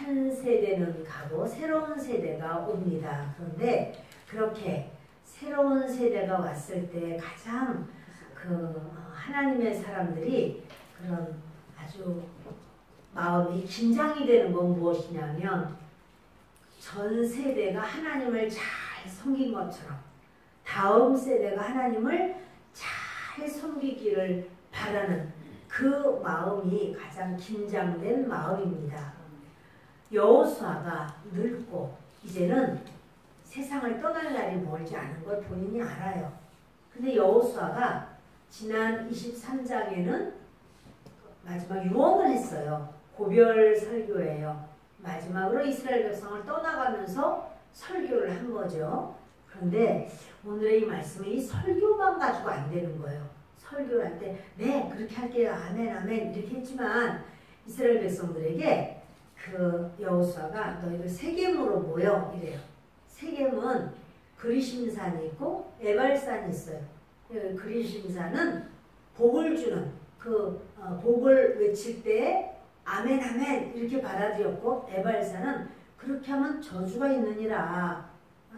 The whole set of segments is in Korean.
한 세대는 가고 새로운 세대가 옵니다. 그런데 그렇게 새로운 세대가 왔을 때 가장 하나님의 사람들이 그런 아주 마음이 긴장이 되는 건 무엇이냐면 전 세대가 하나님을 잘 섬긴 것처럼 다음 세대가 하나님을 잘 섬기기를 바라는 그 마음이 가장 긴장된 마음입니다. 여호수아가 늙고 이제는 세상을 떠날 날이 멀지 않은 걸 본인이 알아요. 근데 여호수아가 지난 23장에는 마지막 유언을 했어요. 고별 설교예요. 마지막으로 이스라엘 백성을 떠나가면서 설교를 한 거죠. 그런데 오늘의 이 말씀은 이 설교만 가지고 안 되는 거예요. 설교를 할 때 네 그렇게 할게요. 아멘 아멘 이렇게 했지만 이스라엘 백성들에게 여호수아가 너희들 세겜으로 모여 이래요. 세겜은 그리심산이 있고 에발산이 있어요. 그리심산은 복을 주는 복을 외칠 때 아멘 아멘 이렇게 받아들였고 에발산은 그렇게 하면 저주가 있느니라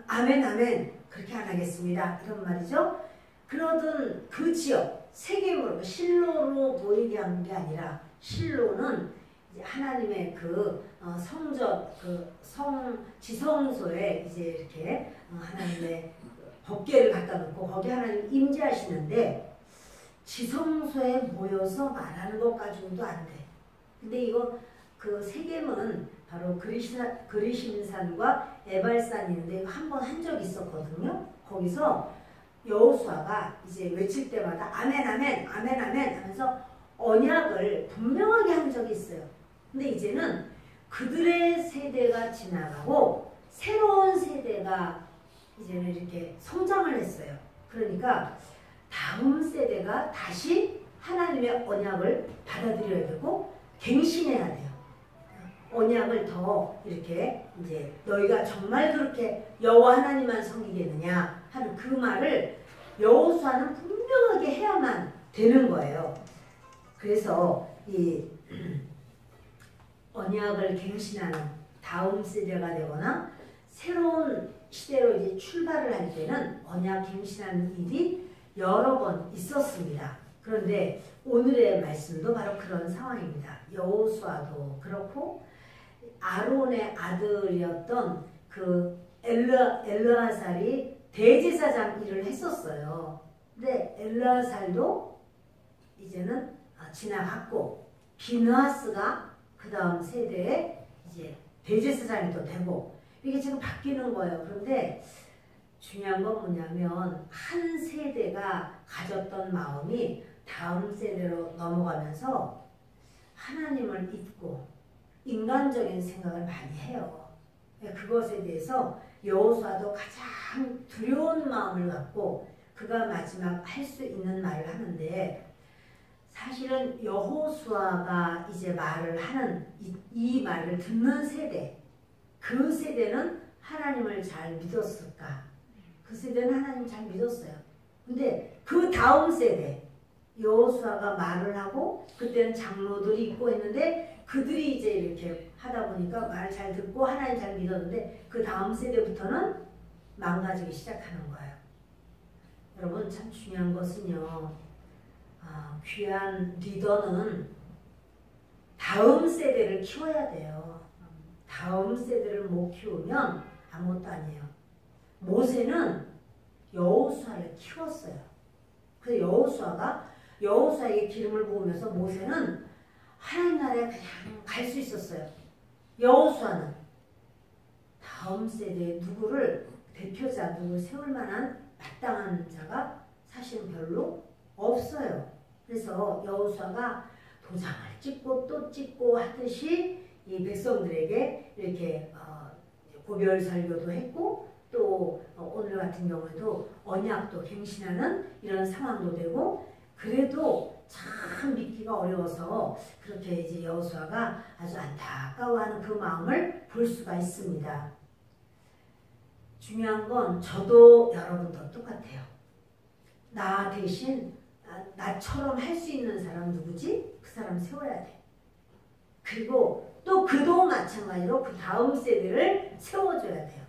아멘 아멘 그렇게 안 하겠습니다 이런 말이죠. 그러던 그 지역 세겜으로 실로로 모이게 한 게 아니라 실로는 이제 하나님의 성전 지성소에 이제 이렇게 하나님의 법궤를 갖다 놓고 거기 하나님 임재하시는데 지성소에 모여서 말하는 것 가지고도 안 돼. 근데 이거 세겜은 바로 그리심산과 에발산이 있는데 한 번 한 적이 있었거든요. 거기서 여호수아가 이제 외칠 때마다 아멘 아멘 아멘 아멘 하면서 언약을 분명하게 한 적이 있어요. 근데 이제는 그들의 세대가 지나가고 새로운 세대가 이제는 이렇게 성장을 했어요. 그러니까 다음 세대가 다시 하나님의 언약을 받아들여야 되고 갱신해야 돼요. 언약을 더 이렇게 이제 너희가 정말 그렇게 여호와 하나님만 섬기겠느냐 하는 그 말을 여호수아는 분명하게 해야만 되는 거예요. 그래서 이 언약을 갱신하는 다음 세대가 되거나 새로운 시대로 이제 출발을 할 때는 언약 갱신하는 일이 여러 번 있었습니다. 그런데 오늘의 말씀도 바로 그런 상황입니다. 여호수아도 그렇고 아론의 아들이었던 엘르아살이 대제사장 일을 했었어요. 근데 엘르아살도 이제는 지나갔고 비느하스가 그 다음 세대에 이제 대제사장이 또 되고 이게 지금 바뀌는 거예요. 그런데 중요한 건 뭐냐면 한 세대가 가졌던 마음이 다음 세대로 넘어가면서 하나님을 잊고 인간적인 생각을 많이 해요. 그것에 대해서 여호수아도 가장 두려운 마음을 갖고 그가 마지막 할 수 있는 말을 하는데 사실은 여호수아가 이제 말을 하는 이 말을 듣는 세대 그 세대는 하나님을 잘 믿었을까? 그 세대는 하나님 잘 믿었어요. 근데 그 다음 세대 여호수아가 말을 하고 그때는 장로들이 있고 했는데 그들이 이제 이렇게 하다 보니까 말 잘 듣고 하나님 잘 믿었는데 그 다음 세대부터는 망가지기 시작하는 거예요. 여러분 참 중요한 것은요. 귀한 리더는 다음 세대를 키워야 돼요. 다음 세대를 못 키우면 아무것도 아니에요. 모세는 여호수아를 키웠어요. 그래서 여호수아에게 기름을 부으면서 모세는 하나님 나라에 그냥 갈 수 있었어요. 여호수아는 다음 세대에 누구를 세울 만한 마땅한 자가 사실은 별로 없어요. 그래서 여호수아가 도장을 찍고 또 찍고 하듯이 이 백성들에게 이렇게 고별 설교도 했고 또 오늘 같은 경우에도 언약도 갱신하는 이런 상황도 되고 그래도 참 믿기가 어려워서 그렇게 이제 여호수아가 아주 안타까워하는 그 마음을 볼 수가 있습니다. 중요한 건 저도 여러분도 똑같아요. 나 대신 나처럼 할 수 있는 사람 누구지? 그 사람 세워야 돼. 그리고 또 그도 마찬가지로 그 다음 세대를 세워줘야 돼요.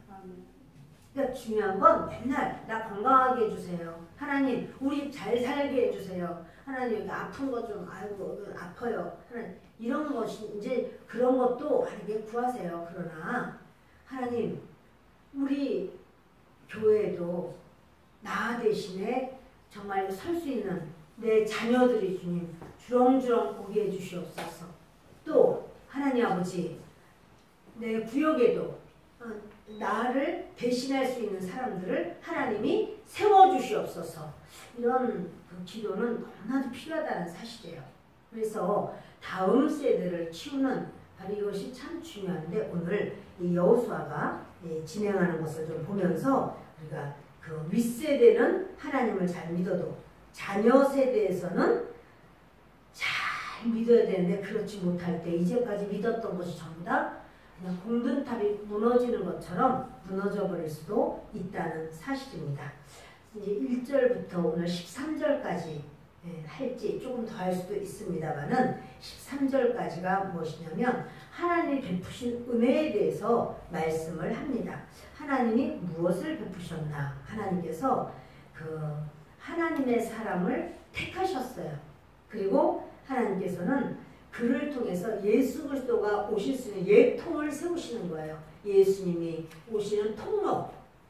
그러니까 중요한 건 맨날 나 건강하게 해주세요. 하나님 우리 잘 살게 해주세요. 하나님 여기 아픈 거 좀 아이고 아파요. 하나님 이런 것이 이제 그런 것도 하나님께 구하세요. 그러나 하나님 우리 교회도 나 대신에 정말 설 수 있는 내 자녀들이 주님 주렁주렁 오게 해주시옵소서. 또 하나님 아버지 내 구역에도 나를 대신할 수 있는 사람들을 하나님이 세워주시옵소서. 이런 그 기도는 너무나도 필요하다는 사실이에요. 그래서 다음 세대를 키우는 바로 이것이 참 중요한데 오늘 이 여호수아가 진행하는 것을 좀 보면서 우리가 그 윗세대는 하나님을 잘 믿어도 자녀 세대에서는 잘 믿어야 되는데 그렇지 못할 때 이제까지 믿었던 것이 전부 다 그냥 공든탑이 무너지는 것처럼 무너져 버릴 수도 있다는 사실입니다. 이제 1절부터 오늘 13절까지 할지 조금 더 할 수도 있습니다만은 13절까지가 무엇이냐면 하나님이 베푸신 은혜에 대해서 말씀을 합니다. 하나님이 무엇을 베푸셨나? 하나님께서 그 하나님의 사람을 택하셨어요. 그리고 하나님께서는 그를 통해서 예수 그리스도가 오실 수 있는 예통을 세우시는 거예요. 예수님이 오시는 통로.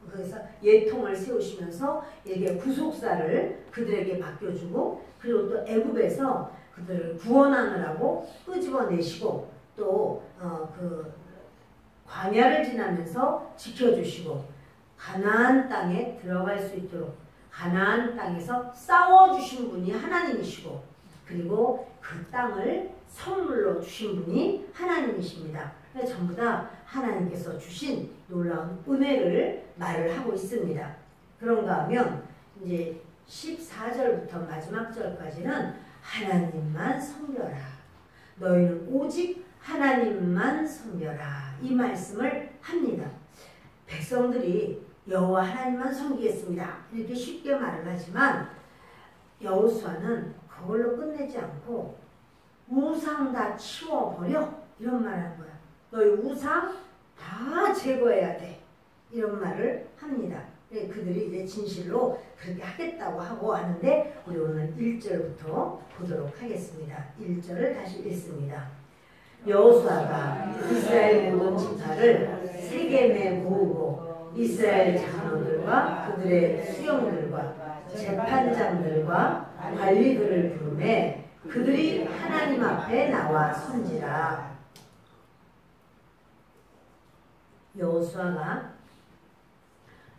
그래서 예통을 세우시면서 이게 구속사를 그들에게 맡겨주고 그리고 또 애굽에서 그들을 구원하느라고 끄집어내시고 또 그 광야를 지나면서 지켜주시고 가나안 땅에 들어갈 수 있도록 가나안 땅에서 싸워주신 분이 하나님이시고 그리고 그 땅을 선물로 주신 분이 하나님이십니다. 전부 다 하나님께서 주신 놀라운 은혜를 말을 하고 있습니다. 그런가 하면 이제 14절부터 마지막 절까지는 하나님만 섬겨라. 너희는 오직 하나님만 섬겨라. 이 말씀을 합니다. 백성들이 여호와 하나님만 섬기겠습니다. 이렇게 쉽게 말을 하지만 여호수아는 그걸로 끝내지 않고 우상 다 치워버려 이런 말을 한 거야. 너희 우상 다 제거해야 돼. 이런 말을 합니다. 그들이 이제 진실로 그렇게 하겠다고 하고 하는데 우리 오늘 1절부터 보도록 하겠습니다. 1절을 다시 읽습니다. 여호수아가 이스라엘 모든 지파를 세겜에 모으고 이스라엘 장로들과 그들의 수령들과 재판장들과 관리들을 부르매 그들이 하나님 앞에 나와 선지라. 여호수아가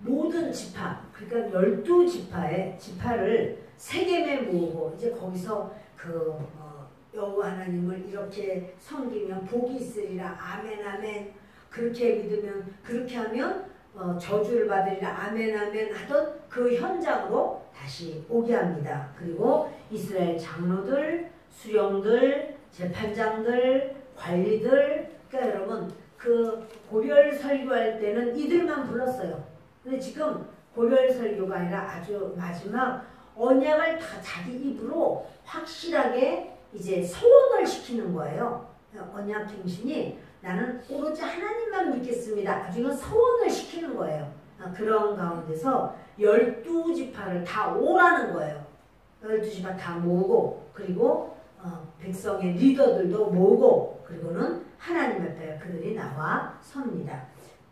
모든 지파, 그러니까 12지파를 세겜에 모으고 이제 거기서 그 여호와 하나님을 이렇게 섬기면 복이 있으리라. 아멘 아멘. 그렇게 믿으면 그렇게 하면 저주를 받으리라. 아멘 아멘 하던 그 현장으로 다시 오게 합니다. 그리고 이스라엘 장로들, 수령들, 재판장들, 관리들, 그러니까 여러분 그 고별 설교할 때는 이들만 불렀어요. 근데 지금 고별 설교가 아니라 아주 마지막 언약을 다 자기 입으로 확실하게 이제 서원을 시키는 거예요. 언약 갱신이 나는 오로지 하나님만 믿겠습니다. 나중에 서원을 시키는 거예요. 그런 가운데서 12지파를 다 오라는 거예요. 12지파 다 모으고 그리고 백성의 리더들도 모으고 그리고는 하나님 앞에 그들이 나와 섭니다.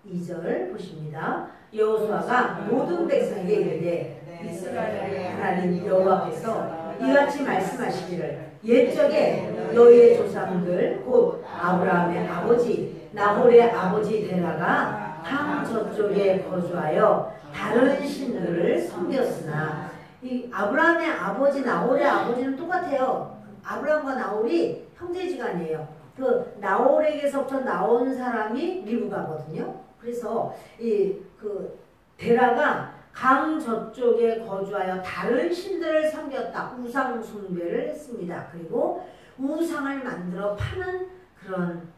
2절 보십니다. 여호수아가 모든 백성에게 이르되 이스라엘의 하나님 여호와께서 이같이 말씀하시기를 옛적에 너희의 조상들 곧 아브라함의 아버지 나홀의 아버지 데라가 강 저쪽에 거주하여 다른 신들을 섬겼으나 이 아브라함의 아버지 나홀의 아버지는 똑같아요. 아브라함과 나홀이 형제지간이에요. 그 나홀에게서부터 나온 사람이 리브가거든요. 그래서 그 데라가 강 저쪽에 거주하여 다른 신들을 섬겼다. 우상 숭배를 했습니다. 그리고 우상을 만들어 파는 그런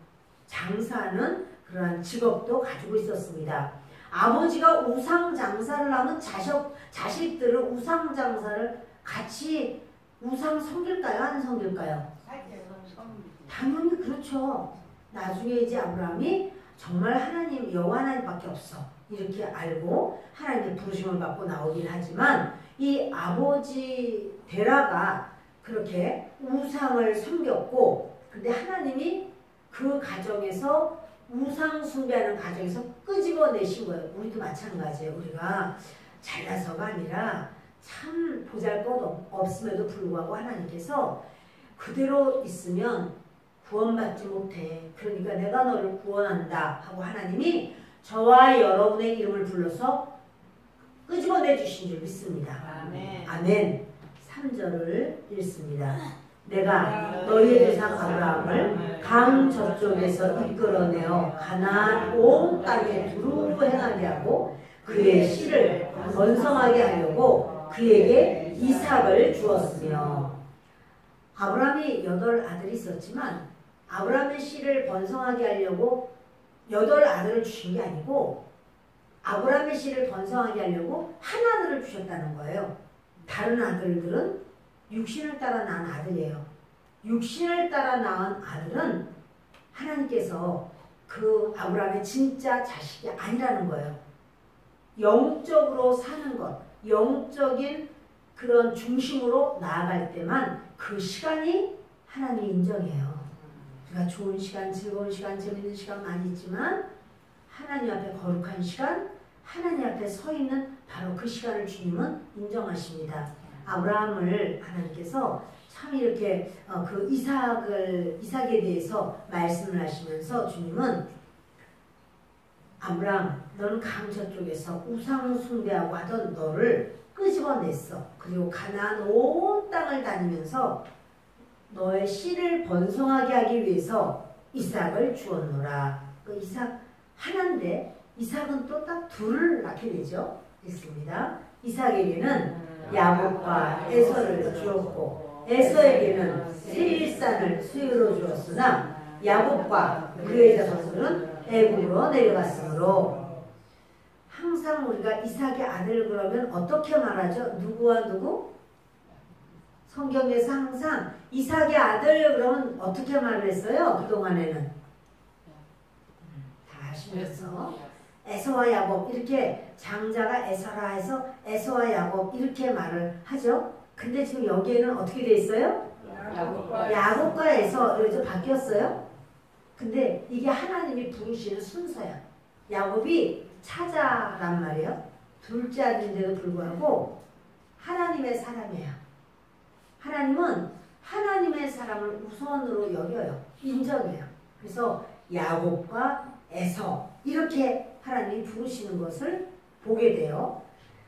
장사하는 그러한 직업도 가지고 있었습니다. 아버지가 우상 장사를 하면 자식들은 우상 장사를 같이 우상 섬길까요? 안 섬길까요? 당연히 그렇죠. 나중에 이제 아브라함이 정말 하나님 여호와 하나님밖에 없어 이렇게 알고 하나님의 부르심을 받고 나오긴 하지만 이 아버지 데라가 그렇게 우상을 섬겼고 근데 하나님이 그 가정에서 우상 숭배하는 가정에서 끄집어내신 거예요. 우리도 마찬가지예요. 우리가 잘나서가 아니라 참 보잘것 없음에도 불구하고 하나님께서 그대로 있으면 구원받지 못해. 그러니까 내가 너를 구원한다 하고 하나님이 저와 여러분의 이름을 불러서 끄집어내 주신 줄 믿습니다. 아멘. 아멘. 3절을 읽습니다. 내가 너희의 조상 아브라함을 강 저쪽에서 이끌어내어 가나안 온 땅에 두루 행하게 하고 그의 씨를 번성하게 하려고 그에게 이삭을 주었으며 아브라함이 8아들이 있었지만 아브라함의 씨를 번성하게 하려고 8아들을 주신 게 아니고 아브라함의 씨를 번성하게 하려고 한 아들을 주셨다는 거예요. 다른 아들들은 육신을 따라 낳은 아들이에요. 육신을 따라 낳은 아들은 하나님께서 그 아브라함의 진짜 자식이 아니라는 거예요. 영적으로 사는 것, 영적인 그런 중심으로 나아갈 때만 그 시간이 하나님이 인정해요. 우리가 좋은 시간, 즐거운 시간, 재밌는 시간 많이 있지만 하나님 앞에 거룩한 시간, 하나님 앞에 서 있는 바로 그 시간을 주님은 인정하십니다. 아브라함을 하나님께서 참 이렇게 그 이삭에 대해서 말씀을 하시면서 주님은 아브라함 너는 강 저쪽에서 우상 숭배하고 하던 너를 끄집어냈어. 그리고 가나안 온 땅을 다니면서 너의 씨를 번성하게 하기 위해서 이삭을 주었노라. 그 이삭 하나인데 이삭은 또 딱 둘을 낳게 되죠. 있습니다. 이삭에게는 야곱과 에서를 주었고 에서에게는 세일산을 수유로 주었으나 야곱과 그의 자손들은 애굽으로 내려갔으므로 항상 우리가 이삭의 아들 그러면 어떻게 말하죠? 누구와 누구? 성경에서 항상 이삭의 아들 그러면 어떻게 말을 했어요? 그동안에는 다 아시면서 에서와 야곱 이렇게 장자가 에서라 해서 에서와 야곱 이렇게 말을 하죠. 근데 지금 여기에는 어떻게 돼 있어요? 야곱과 에서 이렇게 바뀌었어요. 근데 이게 하나님이 부르시는 순서야. 야곱이 차자란 말이에요. 둘째 아들인데도 불구하고 하나님의 사람이에요. 하나님은 하나님의 사람을 우선으로 여겨요. 인정해요. 그래서 야곱과 에서 이렇게 하나님이 부르시는 것을 보게 돼요.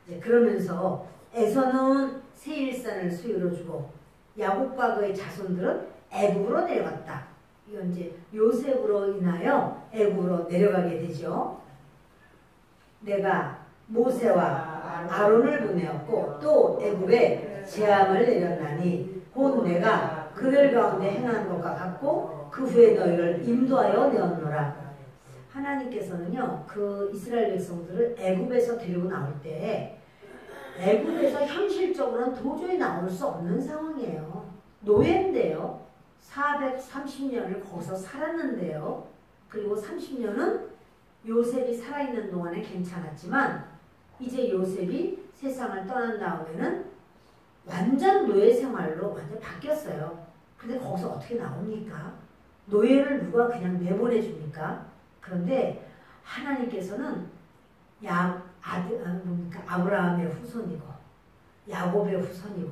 이제 그러면서 에서는 세일산을 수유로 주고 야곱과 그의 자손들은 애굽으로 내려갔다. 이건 이제 요셉으로 인하여 애굽으로 내려가게 되죠. 내가 모세와 아론을 보내었고 또 애굽에 재앙을 내렸나니 곧 내가 그들 가운데 행한 것과 같고 그 후에 너희를 인도하여 내었노라. 하나님께서는요 그 이스라엘 백성들을 애굽에서 데리고 나올 때 애굽에서 현실적으로는 도저히 나올 수 없는 상황이에요. 노예인데요. 430년을 거기서 살았는데요. 그리고 30년은 요셉이 살아있는 동안에 괜찮았지만 이제 요셉이 세상을 떠난 다음에는 완전 노예 생활로 완전 바뀌었어요. 근데 거기서 어떻게 나옵니까? 노예를 누가 그냥 내보내 줍니까? 그런데 하나님께서는 아브라함의 후손이고 야곱의 후손이고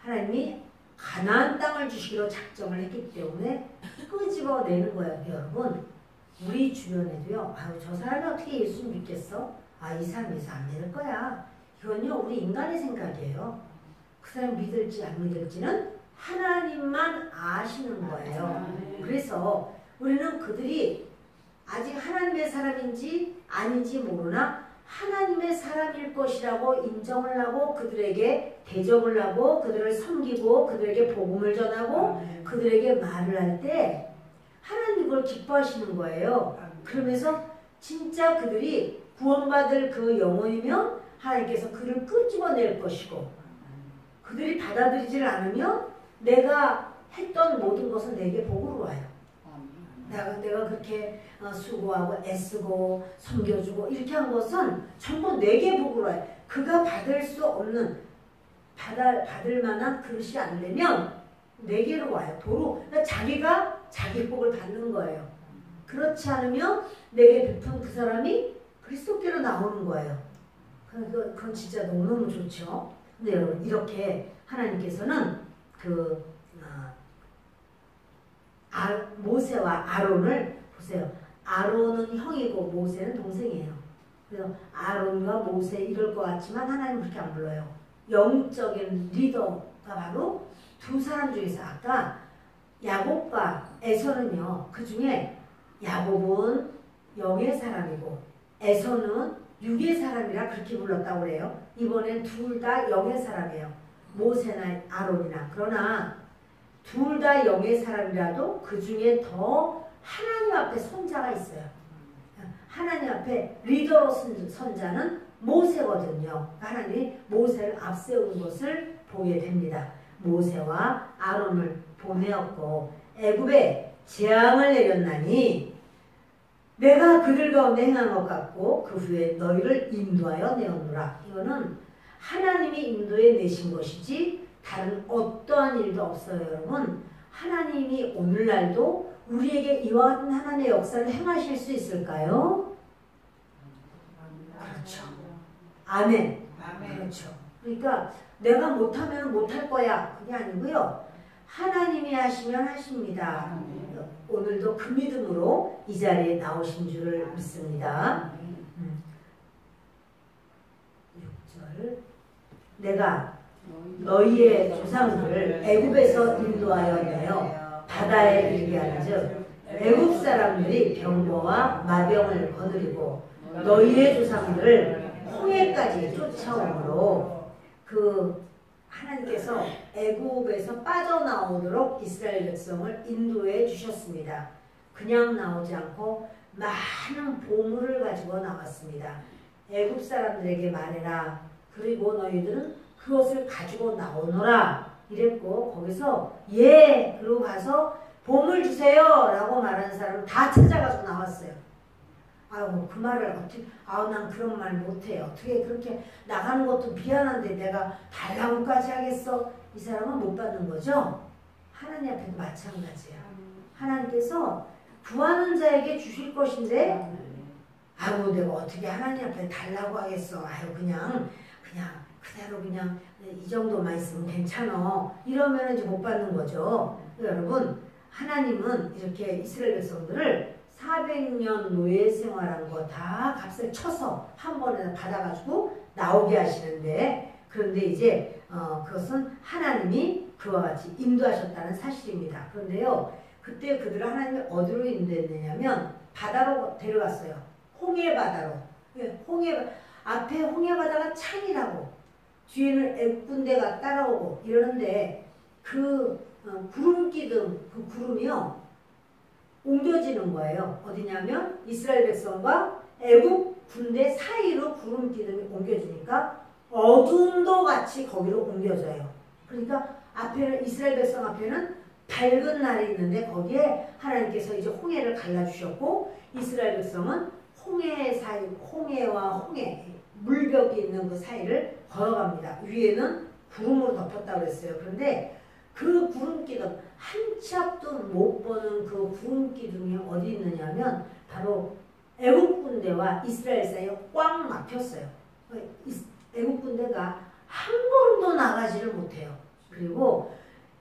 하나님이 가나안 땅을 주시기로 작정을 했기 때문에 끄집어내는 거예요. 여러분 우리 주변에도요. 아유 저 사람이 어떻게 예수 믿겠어? 아 이 사람 예수 안 믿을 거야. 이건요 우리 인간의 생각이에요. 그 사람 믿을지 안 믿을지는 하나님만 아시는 거예요. 그래서 우리는 그들이 아직 하나님의 사람인지 아닌지 모르나 하나님의 사람일 것이라고 인정을 하고 그들에게 대접을 하고 그들을 섬기고 그들에게 복음을 전하고 그들에게 말을 할 때 하나님 그걸 기뻐하시는 거예요. 그러면서 진짜 그들이 구원받을 그 영혼이면 하나님께서 그를 끄집어낼 것이고 그들이 받아들이질 않으면 내가 했던 모든 것은 내게 복으로 와요. 내가 그렇게 수고하고 애쓰고 섬겨주고 이렇게 한 것은 전부 내게 복으로 해. 그가 받을 수 없는 받을 만한 그릇이 안 되면 내게로 와요. 도로 그러니까 자기가 자기 복을 받는 거예요. 그렇지 않으면 내게 베푼 그 사람이 그리스도께로 나오는 거예요. 그건 진짜 너무너무 좋죠. 근데 여러분 이렇게 하나님께서는 모세와 아론을 보세요. 아론은 형이고 모세는 동생이에요. 그래서 아론과 모세 이럴 것 같지만 하나님은 그렇게 안 불러요. 영적인 리더가 바로 두 사람 중에서 아까 야곱과 에서는요. 그 중에 야곱은 영의 사람이고 에서는 육의 사람이라 그렇게 불렀다고 그래요. 이번엔 둘 다 영의 사람이에요. 모세나 아론이나. 그러나 둘 다 영의 사람이라도 그 중에 더 하나님 앞에 선자가 있어요. 하나님 앞에 리더로 선 자는 모세거든요. 하나님이 모세를 앞세운 것을 보게 됩니다. 모세와 아론을 보내었고 애굽에 재앙을 내렸나니 내가 그들 가운데 행한 것 같고 그 후에 너희를 인도하여 내었노라. 이거는 하나님이 인도해 내신 것이지 다른 어떠한 일도 없어요. 여러분 하나님이 오늘날도 우리에게 이와 같은 하나님의 역사를 행하실 수 있을까요? 그렇죠. 아멘. 그렇죠. 그러니까 내가 못하면 못할 거야 그게 아니고요. 하나님이 하시면 하십니다. 오늘도 그 믿음으로 이 자리에 나오신 줄을 믿습니다. 6절 내가 너희의 조상들을 애굽에서 인도하여 내어 바다에 이르게 한즉 애굽 사람들이 병거와 마병을 거느리고 너희의 조상들을 홍해까지 쫓아오므로 하나님께서 애굽에서 빠져나오도록 이스라엘 백성을 인도해 주셨습니다. 그냥 나오지 않고 많은 보물을 가지고 나왔습니다. 애굽 사람들에게 말해라. 그리고 너희들은 그것을 가지고 나오너라. 이랬고 거기서 그러고 가서 보물 주세요 라고 말하는 사람은 다 찾아가서 나왔어요. 아이고 그 말을 어떻게 난 그런 말 못해요. 어떻게 그렇게 나가는 것도 미안한데 내가 달라고까지 하겠어. 이 사람은 못 받는 거죠. 하나님 앞에도 마찬가지야. 하나님께서 구하는 자에게 주실 것인데 아이고 내가 어떻게 하나님 앞에 달라고 하겠어. 아유 그냥 그대로 그냥 이 정도만 있으면 괜찮아. 이러면 이제 못 받는 거죠. 여러분 하나님은 이렇게 이스라엘 백성들을 400년 노예 생활한 거 다 값을 쳐서 한 번에 받아가지고 나오게 하시는데 그런데 이제 그것은 하나님이 그와 같이 인도하셨다는 사실입니다. 그런데요 그때 그들을 하나님이 어디로 인도했느냐면 바다로 데려갔어요. 홍해바다로. 앞에 홍해바다가 창이라고 뒤에는 애굽 군대가 따라오고 이러는데 그 구름 기둥 그 구름이요 옮겨지는 거예요. 어디냐면 이스라엘 백성과 애굽 군대 사이로 구름 기둥이 옮겨지니까 어둠도 같이 거기로 옮겨져요. 그러니까 앞에는 이스라엘 백성 앞에는 밝은 날이 있는데 거기에 하나님께서 이제 홍해를 갈라주셨고 이스라엘 백성은 홍해 사이 홍해와 홍해 물벽이 있는 그 사이를 걸어갑니다. 위에는 구름으로 덮었다고 했어요. 그런데 그 구름 기둥 한 치 앞도 못 보는 그 구름 기둥이 어디 있느냐면 바로 애굽 군대와 이스라엘 사이에 꽉 막혔어요. 애굽 군대가 한 걸음도 나가지를 못해요. 그리고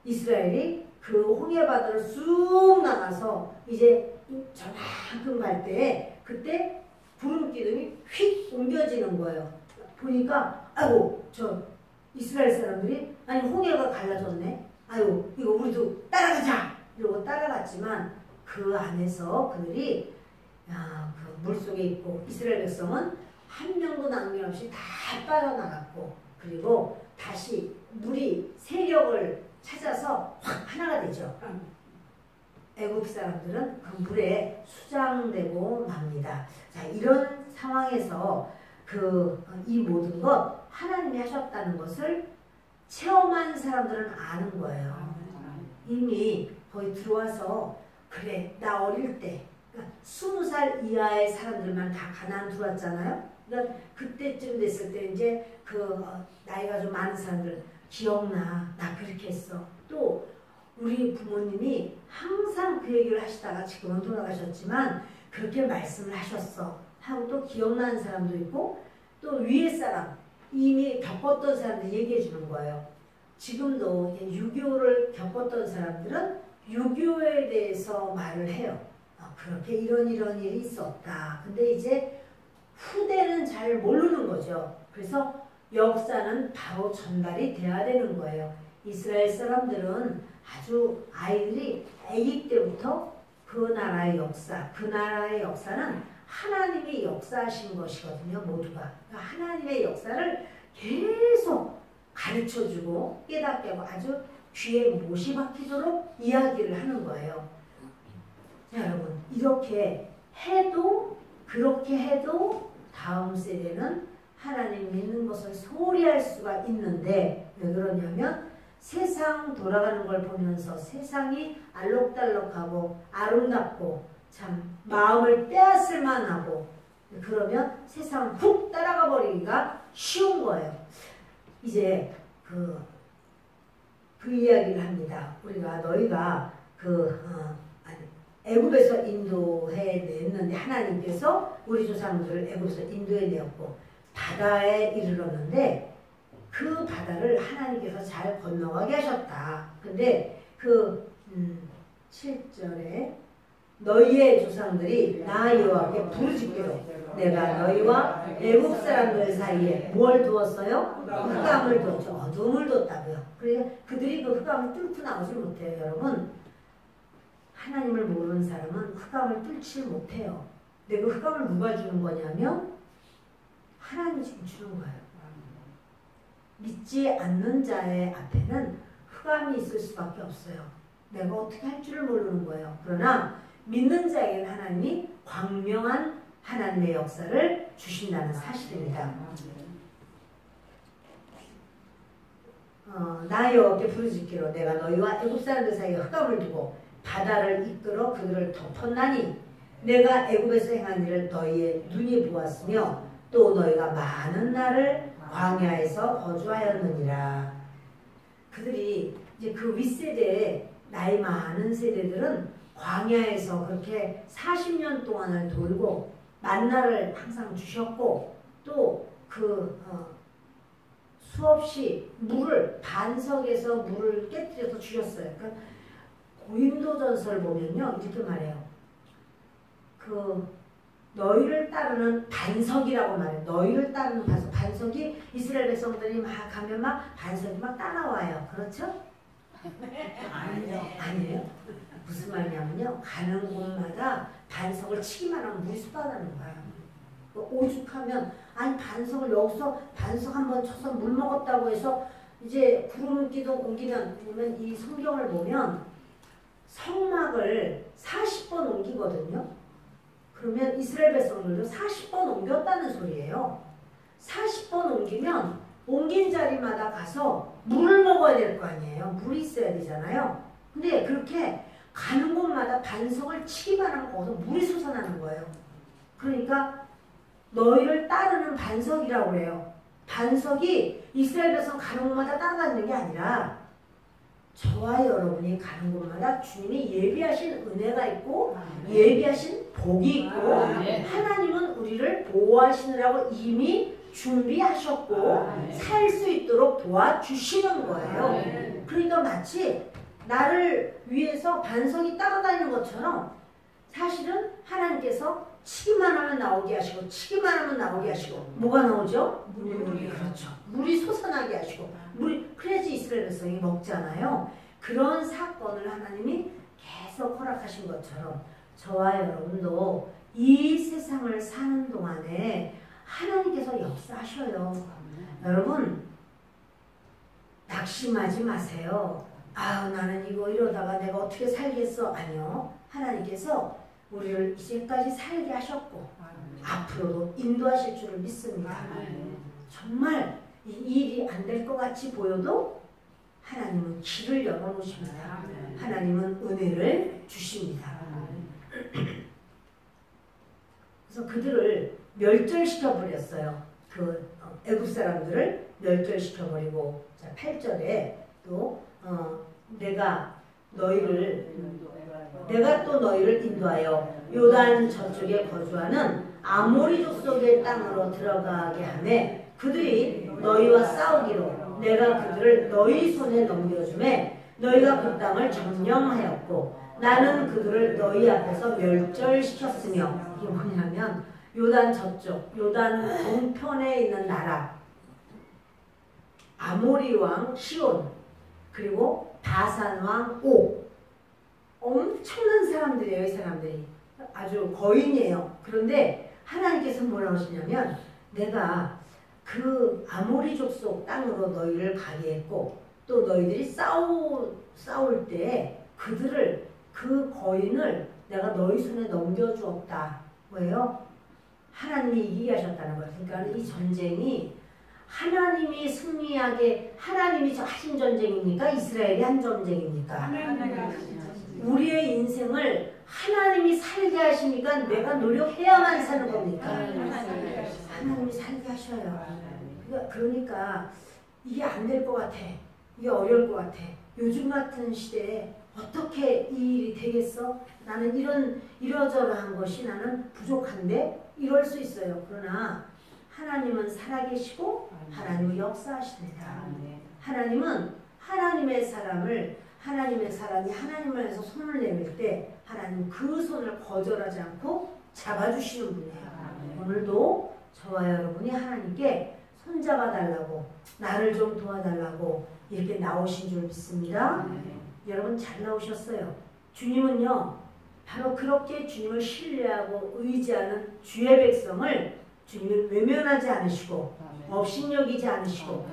이스라엘이 그 홍해바다를 쑥 나가서 이제 저만큼 갈 때 그때 구름 기둥이 휙 옮겨지는 거예요. 보니까 아이고 저 이스라엘 사람들이 아니 홍해가 갈라졌네. 아유 이거 우리도 따라가자 이러고 따라갔지만 그 안에서 그들이 그 물속에 있고 이스라엘 백성은 한 명도 남김없이 다 빠져나갔고 그리고 다시 물이 세력을 찾아서 확 하나가 되죠. 애굽 사람들은 그 물에 수장되고 맙니다. 자 이런 상황에서 이 모든 것 하나님이 하셨다는 것을 체험한 사람들은 아는 거예요. 이미 거기 들어와서 그래 나 어릴 때 그러니까 20살 이하의 사람들만 다 가나안 들어왔잖아요. 그러니까 그때쯤 됐을 때 이제 그 나이가 좀 많은 사람들 기억나 나 그렇게 했어. 또 우리 부모님이 항상 그 얘기를 하시다가 지금은 돌아가셨지만 그렇게 말씀을 하셨어 하고 또 기억나는 사람도 있고 또 위에 사람 이미 겪었던 사람들 얘기해 주는 거예요. 지금도 6.25를 겪었던 사람들은 6.25에 대해서 말을 해요. 그렇게 이런 일이 있었다. 근데 이제 후대는 잘 모르는 거죠. 그래서 역사는 바로 전달이 돼야 되는 거예요. 이스라엘 사람들은 아주 아이들이 아기 때부터 그 나라의 역사는 하나님이 역사하신 것이거든요. 모두가. 그러니까 하나님의 역사를 계속 가르쳐주고 깨닫게 하고 아주 귀에 못이 박히도록 이야기를 하는 거예요. 자, 여러분 이렇게 해도 그렇게 해도 다음 세대는 하나님 믿는 것을 소홀히 할 수가 있는데 왜 그러냐면 세상 돌아가는 걸 보면서 세상이 알록달록하고 아름답고 참 마음을 빼앗을 만하고 그러면 세상 훅 따라가 버리기가 쉬운 거예요. 이제 그 이야기를 합니다. 우리가 너희가 애굽에서 인도해 냈는데 하나님께서 우리 조상들을 애굽에서 인도해 내었고 바다에 이르렀는데 그 바다를 하나님께서 잘 건너가게 하셨다. 근데 그 7절에 너희의 조상들이 나 여호와께 부르짖기로 내가 너희와 애굽 사람들 사이에 뭘 두었어요? 흑암을 뒀죠. 어둠을 뒀다고요. 그러니까 그들이 그 흑암을 뚫고 나오지 못해요. 여러분 하나님을 모르는 사람은 흑암을 뚫지 못해요. 근데 그 흑암을 누가 주는 거냐면 하나님이 지금 주는 거예요. 믿지 않는 자의 앞에는 흑암이 있을 수밖에 없어요. 내가 어떻게 할 줄을 모르는 거예요. 그러나 믿는 자에게는 하나님이 광명한 하나님의 역사를 주신다는 사실입니다. 나 여호와께 부르짖기로 내가 너희와 애굽 사람들 사이에 흑암을 두고 바다를 이끌어 그들을 덮었나니 내가 애굽에서 행한 일을 너희의 눈이 보았으며 또 너희가 많은 날을 광야에서 거주하였느니라. 그들이 이제 그 윗세대에 나이 많은 세대들은 광야에서 그렇게 40년 동안을 돌고 만나를 항상 주셨고 또 그 수없이 물을 반석에서 물을 깨뜨려서 주셨어요. 그러니까 고인도전서를 보면요 이렇게 말해요. 그 너희를 따르는 반석이라고 말해요. 너희를 따르는 반석. 반석이 이스라엘 백성들이 막 가면 막 반석이 막 따라와요. 그렇죠? 아니에요. 무슨 말이냐면요. 가는 곳마다 반석을 치기만 하면 물이 쏟아나는 거예요. 오죽하면 아니 반석을 여기서 반석 한번 쳐서 물 먹었다고 해서 이제 구름기도 옮기면 보면 이 성경을 보면 성막을 40번 옮기거든요. 그러면 이스라엘 백성들도 40번 옮겼다는 소리예요. 40번 옮기면 옮긴 자리마다 가서 물을 먹어야 될 거 아니에요. 물이 있어야 되잖아요. 근데 그렇게 가는 곳마다 반석을 치기만 하면 거기서 물이 솟아나는 거예요. 그러니까 너희를 따르는 반석이라고 해요. 반석이 이스라엘 백성 가는 곳마다 따라다니는 게 아니라 저와 여러분이 가는 곳마다 주님이 예비하신 은혜가 있고 예비하신 복이 있고 하나님은 우리를 보호하시느라고 이미 준비하셨고 살 수 있도록 도와주시는 거예요. 그러니까 마치 나를 위해서 반석이 따라다니는 것처럼 사실은 하나님께서 치기만 하면 나오게 하시고 치기만 하면 나오게 하시고 뭐가 나오죠? 물이. 그렇죠. 물이 솟아나게 하시고 물이 그래야지 이스라엘 백성이 먹잖아요. 그런 사건을 하나님이 계속 허락하신 것처럼 저와 여러분도 이 세상을 사는 동안에 하나님께서 역사하셔요. 여러분 낙심하지 마세요. 아 나는 이러다가 내가 어떻게 살겠어. 아니요. 하나님께서 우리를 이제까지 살게 하셨고 앞으로도 인도하실 줄을 믿습니다. 정말 이 일이 안 될 것 같이 보여도 하나님은 길을 열어놓으십니다. 하나님은 은혜를 주십니다. 그래서 그들을 멸절시켜 버렸어요. 그 애굽 사람들을 멸절시켜 버리고, 자 8절에 또 내가 또 너희를 인도하여 요단 저쪽에 거주하는 아모리 족속의 땅으로 들어가게 하매 그들이 너희와 싸우기로 내가 그들을 너희 손에 넘겨주매 너희가 그 땅을 점령하였고 나는 그들을 너희 앞에서 멸절시켰으며, 이게 뭐냐면 요단 저쪽, 요단 동편에 있는 나라 아모리 왕 시온, 그리고 바산 왕 옥, 엄청난 사람들이에요. 이 사람들이 아주 거인이에요. 그런데 하나님께서 뭐라고 하시냐면 내가 그 아모리 족속 땅으로 너희를 가게 했고 또 너희들이 싸울 때 그들을, 그 거인을 내가 너희 손에 넘겨주었다. 뭐예요? 하나님이 이기게 하셨다는 거예요. 그러니까 이 전쟁이 하나님이 승리하게, 하나님이 하신 전쟁입니까? 이스라엘이 한 전쟁입니까? 우리의 인생을 하나님이 살게 하십니까? 내가 노력해야만 사는 겁니까? 하나님이 살게 하셔요. 그러니까 이게 안 될 것 같아. 이게 어려울 것 같아. 요즘 같은 시대에 어떻게 이 일이 되겠어? 나는 이러저러한 것이 나는 부족한데? 이럴 수 있어요. 그러나 하나님은 살아계시고 하나님은 역사하십니다. 하나님은 하나님의 사람이 하나님을 위해서 손을 내밀 때 하나님 그 손을 거절하지 않고 잡아주시는 분이에요. 오늘도 저와 여러분이 하나님께 손잡아 달라고, 나를 좀 도와달라고 이렇게 나오신 줄 믿습니다. 여러분 잘 나오셨어요. 주님은요 바로 그렇게 주님을 신뢰하고 의지하는 주의 백성을 주님은 외면하지 않으시고 업신여기지 않으시고,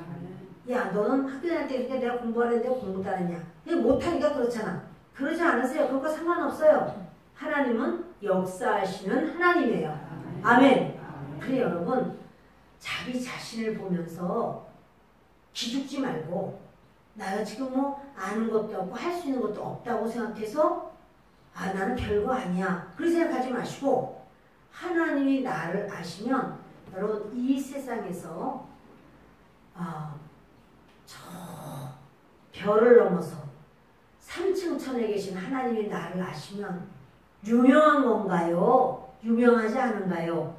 야 너는 학교 다닐 때 이렇게 내가 공부하는데 공부도 안 했냐, 이거 못하니까 그렇잖아, 그러지 않으세요. 그거 상관없어요. 하나님은 역사하시는 하나님이에요. 아멘. 그래 여러분, 자기 자신을 보면서 기죽지 말고, 나가 지금 뭐 아는 것도 없고 할 수 있는 것도 없다고 생각해서 아 나는 별거 아니야 그렇게 생각하지 마시고, 하나님이 나를 아시면 여러분 이 세상에서 저 별을 넘어서 3층 천에 계신 하나님이 나를 아시면 유명한 건가요? 유명하지 않은가요?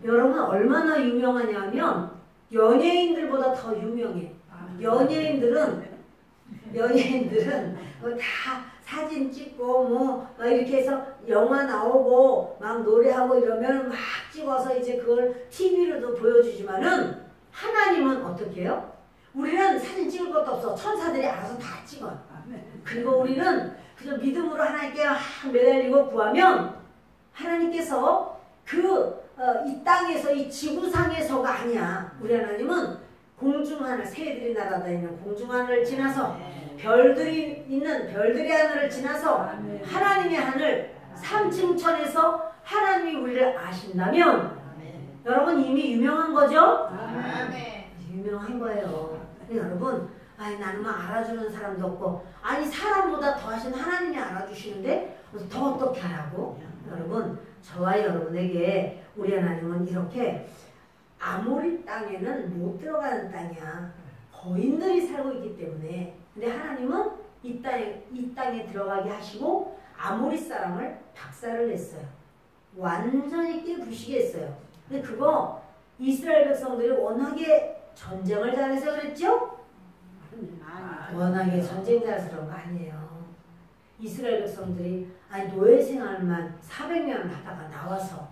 여러분 얼마나 유명하냐면 연예인들보다 더 유명해. 연예인들은 다 사진 찍고 막 이렇게 해서 영화 나오고 막 노래하고 이러면 막 찍어서 이제 그걸 TV로도 보여주지만은 하나님은 어떻게 해요? 우리는 사진 찍을 것도 없어. 천사들이 알아서 다 찍어. 그리고 우리는 그저 믿음으로 하나님께 매달리고 구하면 하나님께서 이 땅에서 이 지구상에서가 아니야. 우리 하나님은 공중하늘, 새들이 날아다니는 공중하늘을 지나서 별들이 있는 별들의 하늘을 지나서 하나님의 하늘 3층 천에서 하나님이 우리를 아신다면 여러분 이미 유명한 거죠? 유명한 거예요. 여러분 나는 뭐 알아주는 사람도 없고, 아니 사람보다 더 하신 하나님이 알아주시는데 더 어떻게 하라고? 여러분 저와 여러분에게 우리 하나님은 이렇게 아모리 땅에는 못 들어가는 땅이야. 거인들이 살고 있기 때문에. 근데 하나님은 이 땅에 들어가게 하시고 아모리 사람을 박살을 냈어요. 완전히 깨부시게 했어요. 근데 그거 이스라엘 백성들이 워낙에 전쟁을 잘해서 그랬죠? 워낙에 전쟁 잘해서 그런 거 아니에요. 이스라엘 백성들이 노예 생활만 400년을 하다가 나와서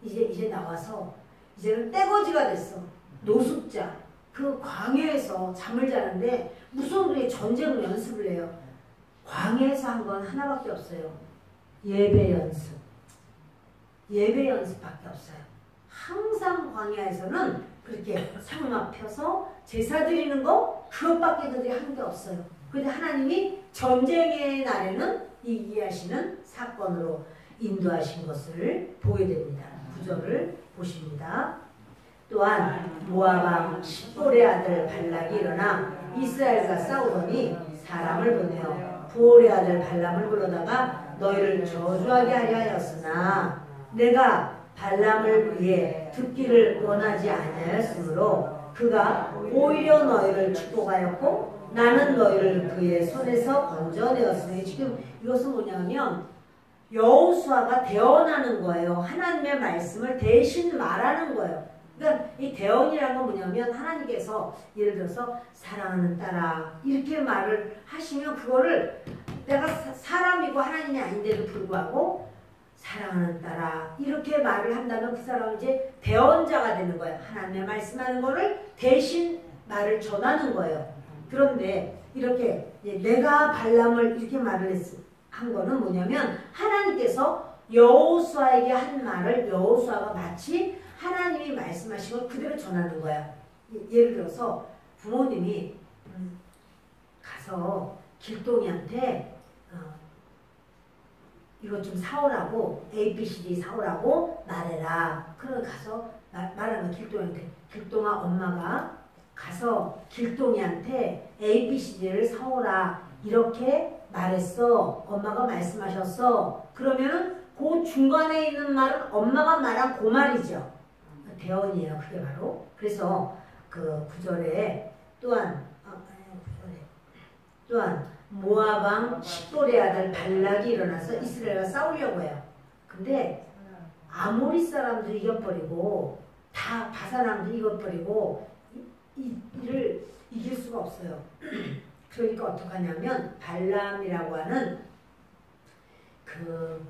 이제 나와서 이제는 떼거지가 됐어. 노숙자. 그 광야에서 잠을 자는데 무슨 그게 전쟁을 연습을 해요. 광야에서 한 건 하나밖에 없어요. 예배 연습. 예배 연습밖에 없어요. 항상 광야에서는 그렇게 상막 펴서 제사 드리는 거 그것밖에 그들이 한 게 없어요. 그런데 하나님이 전쟁의 날에는 이기게 하시는 사건으로 인도하신 것을 보게 됩니다. 구절을 보십니다. 또한 모압 왕 십볼의 아들 발락이 일어나 이스라엘과 싸우더니 사람을 보내어 부올의 아들 발람을 불러다가 너희를 저주하게 하려 하였으나 내가 발람을 위해 듣기를 원하지 아니하였으므로 그가 오히려 너희를 축복하였고 나는 너희를 그의 손에서 건져내었으니 지금 이것은 뭐냐면 여호수아가 대언하는 거예요. 하나님의 말씀을 대신 말하는 거예요. 그러니까 이 대언이라는 건 뭐냐면 하나님께서 예를 들어서 사랑하는 딸아 이렇게 말을 하시면 그거를 내가 사람이고 하나님이 아닌데도 불구하고 사랑하는 딸아 이렇게 말을 한다면 그 사람은 이제 대언자가 되는 거예요. 하나님의 말씀하는 거를 대신 말을 전하는 거예요. 그런데 이렇게 내가 발람을 이렇게 말을 한 거는 뭐냐면 하나님께서 여호수아에게 한 말을 여호수아가 마치 하나님이 말씀하신 걸 그대로 전하는 거야. 예를 들어서 부모님이 가서 길동이한테 이것 좀 사오라고 ABCD 사오라고 말해라. 그럼 가서 말하면 길동이한테 길동아 엄마가 가서 길동이한테 ABCD를 사오라 이렇게 말했어. 엄마가 말씀하셨어. 그러면은 그 중간에 있는 말은 엄마가 말한 그 말이죠. 대언이에요. 그게 바로. 그래서 그 구절에 또한 모압 왕 십볼의 아들 발락이 일어나서 이스라엘과 싸우려고 해요. 근데 아모리 사람도 이겨버리고 다 바산 왕도 이겨버리고 이를 이길 수가 없어요. 그러니까 어떻게 하냐면 발람이라고 하는 그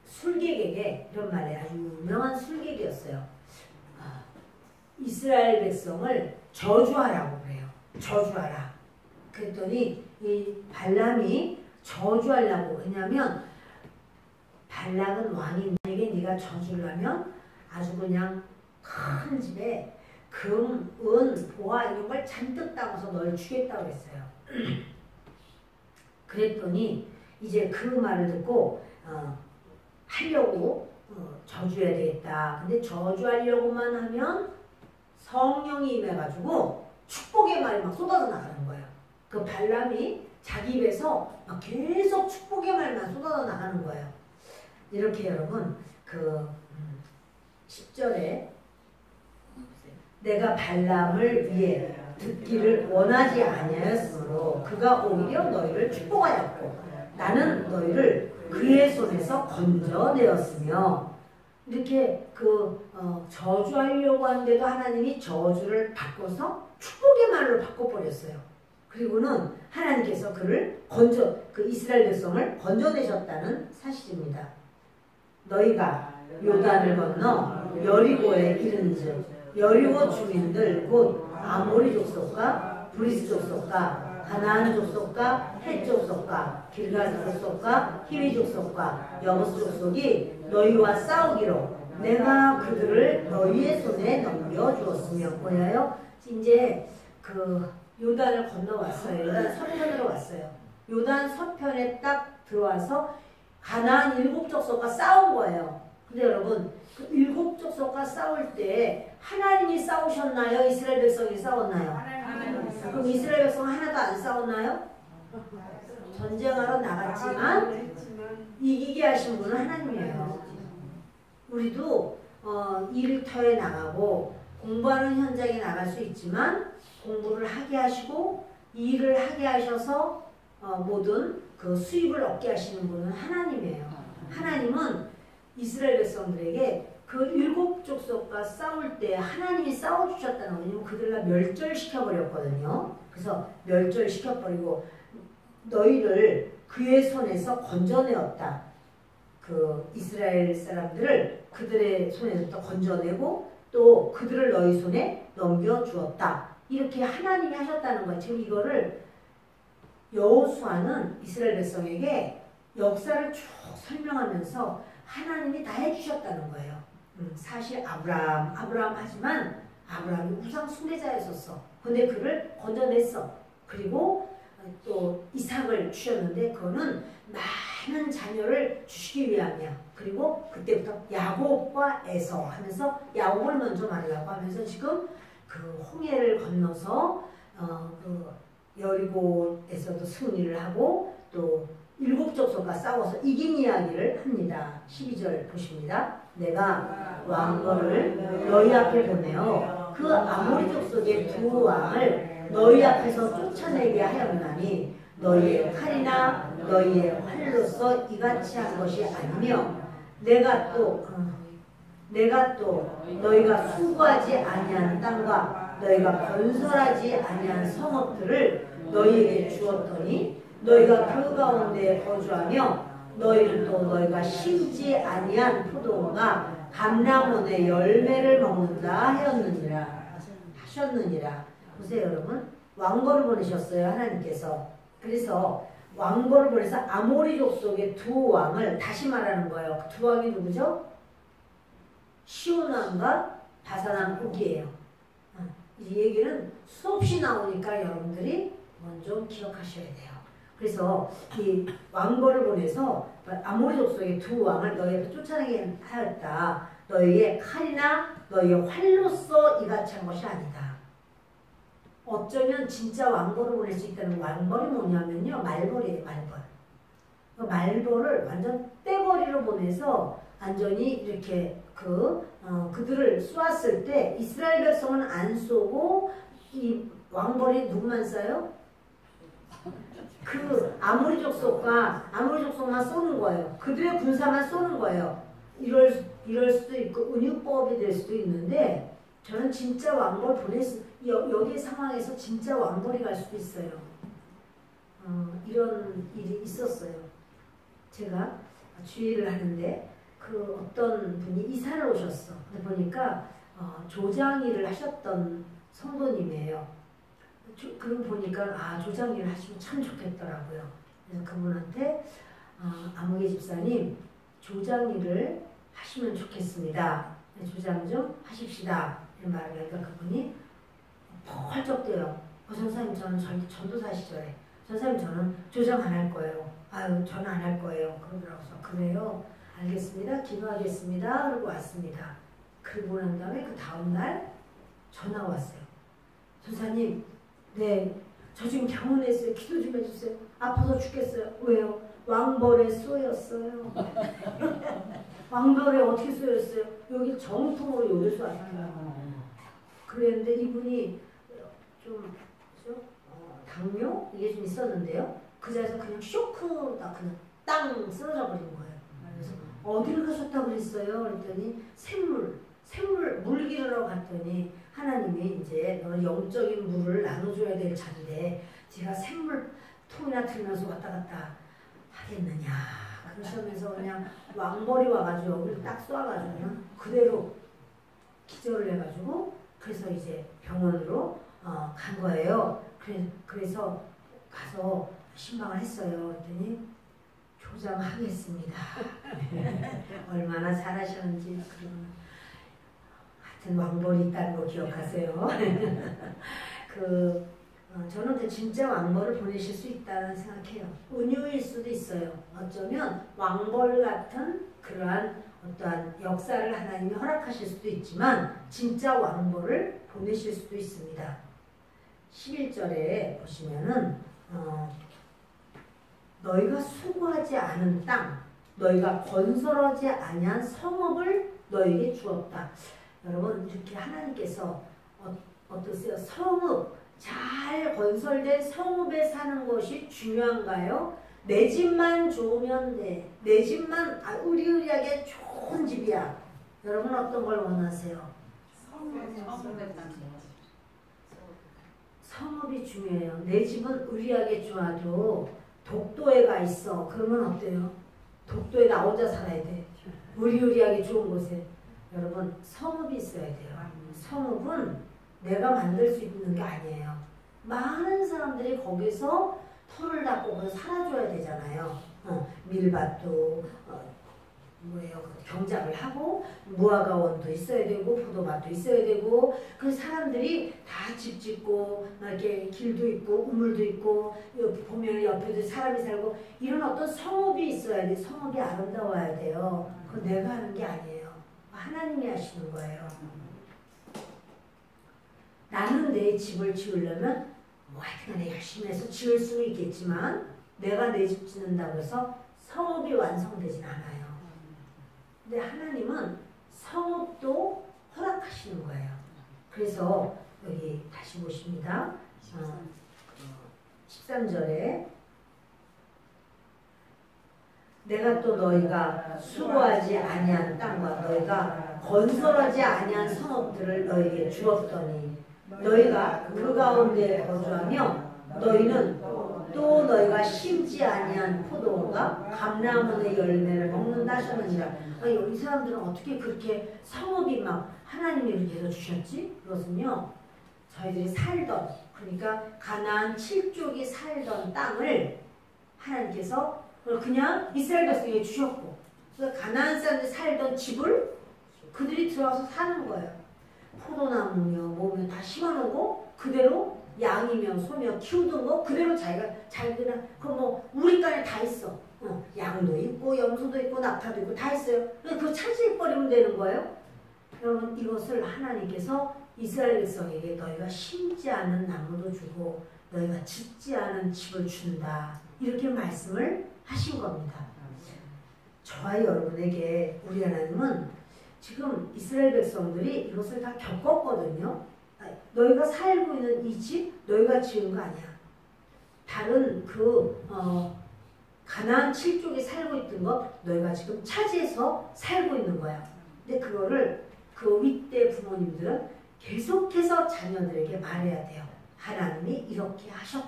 술객에게 이런 말이 아주 유명한 술객이었어요. 이스라엘 백성을 저주하라고 그래요. 저주하라. 그랬더니 이 발람이 저주하려고 왜냐면 발락은 왕인에게 네가 저주를 하면 아주 그냥 큰 집에 금, 은, 보화 이런 걸 잔뜩 담아서 널 주겠다고 그랬어요. 그랬더니 이제 그 말을 듣고 하려고 저주해야 되겠다. 근데 저주하려고만 하면 성령이 임해가지고 축복의 말이 막 쏟아져 나가는 거예요. 그 발람이 자기 입에서 막 계속 축복의 말만 쏟아져 나가는 거예요. 이렇게 여러분 그 10절에 내가 발람을 위해 듣기를 원하지 아니하였으므로 그가 오히려 너희를 축복하였고 나는 너희를 그의 손에서 건져내었으며 이렇게 저주하려고 하는데도 하나님이 저주를 바꿔서 축복의 말로 바꿔버렸어요. 그리고는 하나님께서 그를 그 이스라엘 백성을 건져내셨다는 사실입니다. 너희가 요단을 건너 여리고에 이른즉 여리고 주민들 곧 아모리 족속과 브리스 족속과 가나안 족속과 헷 족속과 길가스 족속과 히위 족속과 여부스 족속이 너희와 싸우기로 내가 그들을 너희의 손에 넘겨주었으며 뭐예요? 이제 그 요단을 건너왔어요. 요단 서편으로 왔어요. 요단 서편에 딱 들어와서 가나안 7족속과 싸운 거예요. 근데 여러분 그 7족속과 싸울 때 하나님이 싸우셨나요? 이스라엘 백성이 싸웠나요? 그럼 이스라엘 백성 하나도 안 싸웠나요? 전쟁하러 나갔지만 이기게 하신 분은 하나님이에요. 우리도 일터에 나가고 공부하는 현장에 나갈 수 있지만 공부를 하게 하시고 일을 하게 하셔서 모든 그 수입을 얻게 하시는 분은 하나님이에요. 하나님은 이스라엘 백성들에게 그 7족속과 싸울 때 하나님이 싸워주셨다는 거예요. 왜냐면 그들을 멸절시켜버렸거든요. 그래서 멸절시켜버리고 너희를 그의 손에서 건져내었다. 그 이스라엘 사람들을 그들의 손에서 건져내고 또 그들을 너희 손에 넘겨주었다. 이렇게 하나님이 하셨다는 거예요. 지금 이거를 여호수아는 이스라엘 백성에게 역사를 쭉 설명하면서 하나님이 다 해주셨다는 거예요. 사실 아브라함 하지만 아브라함이 우상 숭배자였었어. 근데 그를 건져냈어. 그리고 또 이삭을 주셨는데 그거는 많은 자녀를 주시기 위함이야. 그리고 그때부터 야곱과 에서 하면서 야곱을 먼저 말하려고 하면서 지금 그 홍해를 건너서 그 여리고에서도 승리를 하고 또 일곱 족속과 싸워서 이긴 이야기를 합니다. 12절 보십니다. 내가 왕거를 너희 앞에 보내어 그 아모리 족속의 두 왕을 너희 앞에서 쫓아내게 하였나니 너희의 칼이나 너희의 활로서 이같이 한 것이 아니며 내가 또 너희가 수고하지 아니한 땅과 너희가 건설하지 아니한 성읍들을 너희에게 주었더니 너희가 그 가운데 거주하며 너희는 또 너희가 심지 아니한 포도원과 감람원의 열매를 먹는다 하셨느니라. 보세요 여러분. 왕거를 보내셨어요 하나님께서. 그래서 왕거를 보내서 아모리 족속의 두 왕을 다시 말하는 거예요. 그 두 왕이 누구죠? 시온 왕과 바산 왕 옥이에요. 이 얘기는 수없이 나오니까 여러분들이 먼저 기억하셔야 돼요. 그래서 이 왕거를 보내서 아모리 족속의 두 왕을 너희에게 쫓아내게 하였다. 너희의 칼이나 너희의 활로서 이같이 한 것이 아니다. 어쩌면 진짜 왕벌을 보낼 수 있다는 왕벌이 뭐냐면요. 말벌이에요. 말벌. 그 말벌을 완전 떼거리로 보내서 완전히 이렇게 그들을 쏘았을 때 이스라엘 백성은 안 쏘고 이 왕벌이 누구만 쏴요? 그 아모리 족속만 쏘는 거예요. 그들의 군사만 쏘는 거예요. 이럴 수도 있고 은유법이 될 수도 있는데 저는 진짜 왕벌 여기 상황에서 진짜 왕벌이 갈 수도 있어요. 이런 일이 있었어요. 제가 주의를 하는데 그 어떤 분이 이사를 오셨어. 근데 보니까 조장 일을 하셨던 성도님이에요. 그럼 보니까 조장 일을 하시면 참 좋겠더라고요. 그래서 그분한테 아무개 집사님 조장 일을 하시면 좋겠습니다. 조장 좀 하십시다. 이런 말을 하니까 그분이 펄쩍 뛰어요. 전사님 저는 전도사 시절에 전사님 저는 조장 안 할 거예요. 아유 저는 안 할 거예요. 그러더라고요. 그래요. 알겠습니다. 기도하겠습니다. 그러고 왔습니다. 그러고 난 다음에 그 다음날 전화가 왔어요. 전사님 네 저 지금 병원에 있어요. 기도 좀 해주세요. 아파서 죽겠어요. 왜요? 왕벌에 쏘였어요. 왕벌에 어떻게 쏘였어요? 여기 정통으로 여기 쏘았어요. 그랬는데 이분이 좀 당뇨? 이게 좀 있었는데요. 그 자리에서 그냥 쇼크가 그냥 땅 쓰러져 버린 거예요. 그래서 어디를 가셨다고 그랬어요? 그랬더니 물 기르러 갔더니 하나님이 이제 너는 영적인 물을 나눠줘야 될 자리인데 제가 샘물통이나 들면서 왔다 갔다 하겠느냐 그러시면서 그냥 왕벌이 와가지고 여기를 딱 쏘아가지고 그냥 그대로 기절을 해가지고 그래서 이제 병원으로 간 거예요. 그래서 가서 신방을 했어요. 그랬더니 조장하겠습니다. 얼마나 잘하셨는지 하여튼 왕벌이 있다는 거 기억하세요. 저는 진짜 왕벌을 보내실 수 있다는 생각해요. 은유일 수도 있어요. 어쩌면 왕벌 같은 그러한 어떠한 역사를 하나님이 허락하실 수도 있지만 진짜 왕벌을 보내실 수도 있습니다. 11절에 보시면은 너희가 수고하지 않은 땅, 너희가 건설하지 아니한 성읍을 너희에게 주었다. 여러분 이렇게 하나님께서 어떠세요? 성읍, 잘 건설된 성읍에 사는 것이 중요한가요? 내 집만 좋으면 돼. 내 집만 으리으리하게 좋은 집이야. 여러분 어떤 걸 원하세요? 성읍이 중요해요. 내 집은 의리하게 좋아도 독도에 가 있어. 그러면 어때요? 독도에 나 혼자 살아야 돼. 의리하게 좋은 곳에. 여러분 성읍이 있어야 돼요. 성읍은 내가 만들 수 있는 게 아니에요. 많은 사람들이 거기서 터를 닦고 거기서 살아줘야 되잖아요. 밀밭도 경작을 하고 무화과원도 있어야 되고 포도밭도 있어야 되고 그 사람들이 다 집 짓고 이렇게 길도 있고 우물도 있고 보면 옆에도 사람이 살고 이런 어떤 성읍이 있어야 돼. 성읍이 아름다워야 돼요. 그건 내가 하는 게 아니에요. 하나님이 하시는 거예요. 나는 내 집을 지으려면 뭐 하여튼간에 열심히 해서 지을 수는 있겠지만 내가 내 집 짓는다고 해서 성읍이 완성되진 않아요. 근데 하나님은 성읍도 허락하시는 거예요. 그래서 여기 다시 보십니다. 13절에 내가 또 너희가 수고하지 아니한 땅과 너희가 건설하지 아니한 성읍들을 너희에게 주었더니 너희가 그 가운데 거주하며 너희는 또 너희가 심지 아니한 포도원과 감람원의 열매를 먹는다 하셨느니라. 이 사람들은 어떻게 그렇게 성읍이 막 하나님이 이렇게 해서 주셨지? 그것은요, 저희들이 살던, 그러니까 가나안 7족이 살던 땅을 하나님께서 그냥 이스라엘 백성에게 주셨고, 가나안 사람들이 살던 집을 그들이 들어와서 사는 거예요. 포도나무며 뭐며 다 심어놓고 그대로 양이며 소며 키우던 거 그대로 자기가 뭐 우리 땅에 다 있어. 양도 있고 염소도 있고 낙타도 있고 다 있어요. 그거 차지해버리면 되는 거예요. 여러분, 이것을 하나님께서 이스라엘 백성에게 너희가 심지 않은 나무도 주고 너희가 짓지 않은 집을 준다, 이렇게 말씀을 하신 겁니다. 저와 여러분에게 우리 하나님은 지금 이스라엘 백성들이 이것을 다 겪었거든요. 너희가 살고 있는 이 집 너희가 지은 거 아니야. 다른 가나안 7족이 살고 있던 거 너희가 지금 차지해서 살고 있는 거야. 근데 그거를 그 윗대 부모님들은 계속해서 자녀들에게 말해야 돼요. 하나님이 이렇게 하셨다.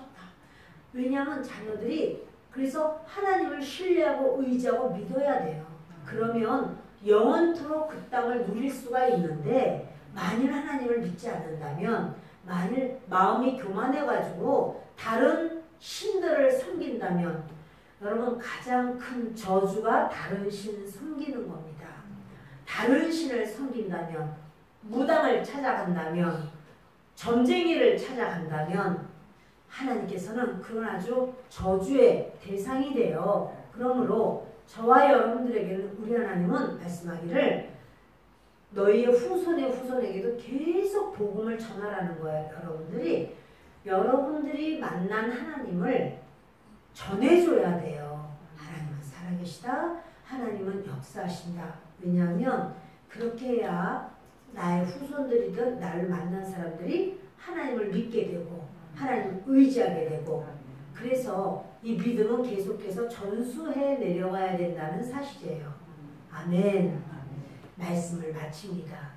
왜냐하면 자녀들이 그래서 하나님을 신뢰하고 의지하고 믿어야 돼요. 그러면 영원토록 그 땅을 누릴 수가 있는데, 만일 하나님을 믿지 않는다면, 만일 마음이 교만해가지고 다른 신들을 섬긴다면, 여러분, 가장 큰 저주가 다른 신을 섬기는 겁니다. 다른 신을 섬긴다면, 무당을 찾아간다면, 점쟁이를 찾아간다면 하나님께서는 그건 아주 저주의 대상이 돼요. 그러므로 저와 여러분들에게는 우리 하나님은 말씀하기를 너희의 후손의 후손에게도 계속 복음을 전하라는 거예요. 여러분들이 만난 하나님을 전해줘야 돼요. 하나님은 살아계시다. 하나님은 역사하신다. 왜냐하면 그렇게 해야 나의 후손들이든 나를 만난 사람들이 하나님을 믿게 되고 하나님을 의지하게 되고, 그래서 이 믿음은 계속해서 전수해 내려가야 된다는 사실이에요. 아멘. 말씀을 마칩니다.